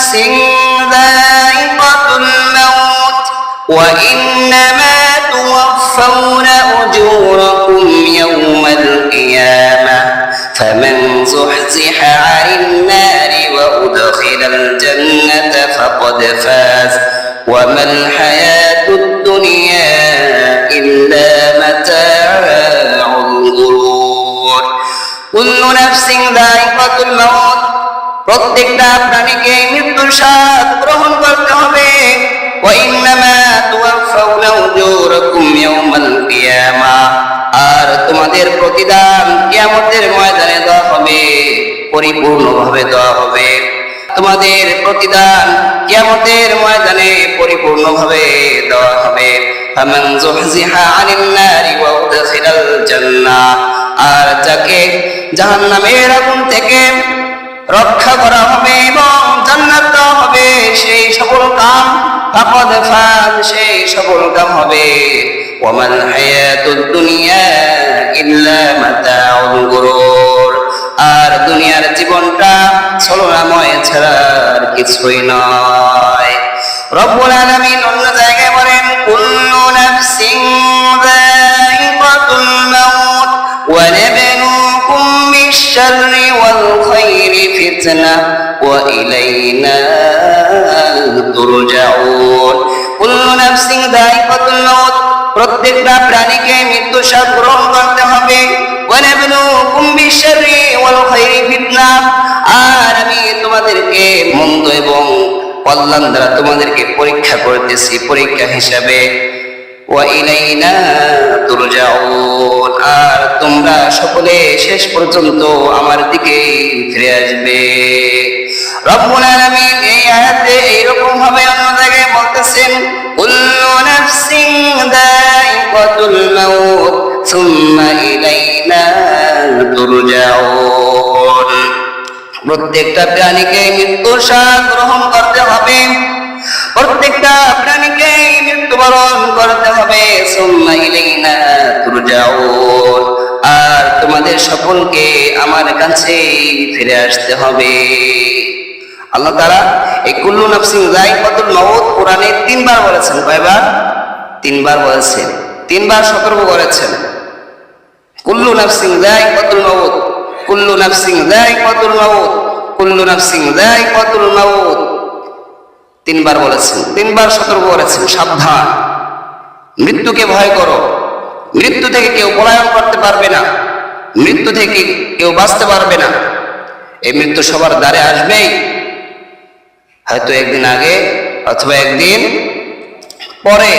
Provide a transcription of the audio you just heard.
নাফসিন যায়িকাতুল মাউত ওয়া ইন্নামা তুওয়াফাউনা উজুরাকুম ইয়াওমাল কিয়ামাহ ফামান যুহজিহা 'আনিন নারি ওয়া উদখিলাল জান্নাতা ফাকাদ ফাজ ওয়া মাল হায়াতুদ দুনিয়া ইল্লা মাতাউল গুরুর। কুল্লু নাফসিন যায়িকাতুল মাউত, প্রত্যেকটা প্রাণীকে মৃত্যুর স্বাদ গ্রহণ করতে হবে। ওয়া ইন্নামা তুওয়াফাউনা উজুরাকুম ইয়াওমাল কিয়ামাহ, আর তোমাদের প্রতিদান কিয়ামতের ময়দানে দেওয়া হবে, পরিপূর্ণভাবে দেওয়া হবে। তোমাদের প্রতিদান কিয়ামতের ময়দানে পরিপূর্ণভাবে দেওয়া হবে। ফামান যুহজিহা 'আনিন নারি ওয়া উদখিলাল জান্নাহ, আর যাকে জাহান্নামের আগুন থেকে রক্ষা করা হবে এবং জান্নাত দেওয়া হবে, সেই সফল কাম ফাকাদ ফাজ, সেই সফল কাম হবে। ওয়া মাল হায়াতুদ দুনিয়া ইল্লা মাতাউল গুরুর, আর দুনিয়ার জীবনটা ছলনাময় ছাড়া আর কিছুই নয়। রব্বুল আলামিন অন্য জায়গায় বলেন, কুল্লু নাফসিন যায়িকাতুল মাউত ওয়া নাবলুকুম বিশ-শাররি ওয়াল খায়রি ফিতনাহ ওয়া ইলাইনা তুরজাউন। কুল্লু নাফসিন যায়িকাতুল মাউত, প্রত্যেকটা প্রাণীকে মৃত্যু স্বাদ গ্রহণ করতে হবে। ওয়া নাবলুকুম বিশ-শাররি ওয়াল খায়রি ফিতনাহ, আর আমি তোমাদেরকে মন্দ এবং কল্যাণ দ্বারা তোমাদেরকে পরীক্ষা করতেছি, পরীক্ষা হিসাবে। ওয়া ইলাইনা তুরজাউন, আর তোমরা সকলে শেষ পর্যন্ত আমার দিকে ফিরে আসবে। রব্বুল আলামিন এই আয়াতে এইরকম ভাবে অন্য জায়গায় বলতেছেন, কুল্লু নাফসিন যায়িকাতুল মাউত সুম্মা ইলাইনা তুরজাউন। প্রত্যেকটা প্রাণীকে মৃত্যুর স্বাদ গ্রহণ করতে হবে, প্রত্যেকটা প্রাণীকে মৃত্যুবরণ করতে হবে। সুম্মা ইলাইনা তুরজাউন, আর তোমাদের সকলকে আমার কাছে ফিরে আসতে হবে। আল্লাহ তাআলা এই কুল্লু নাফসিন যায়িকাতুল মাউত কোরআনে 3 বার বলেছেন। কয়বার? 3 বার বলেছেন, 3 বার সতর্ক করেছেন। কুল্লু নাফসিন যায়িকাতুল মাউত, কুল্লু নাফসিন যায়িকাতুল মাউত, কুল্লু নাফসিন যায়িকাতুল মাউত, 3 বার বলেছেন, 3 বার সতর্ক করেছেন, সাবধান, মৃত্যুকে ভয় করো। মৃত্যু থেকে কেউ পলায়ন করতে পারবে না, মৃত্যু থেকে কেউ বাঁচতে পারবে না। এই মৃত্যু সবার দ্বারে আসবেই, হয়তো একদিন আগে অথবা একদিন পরে।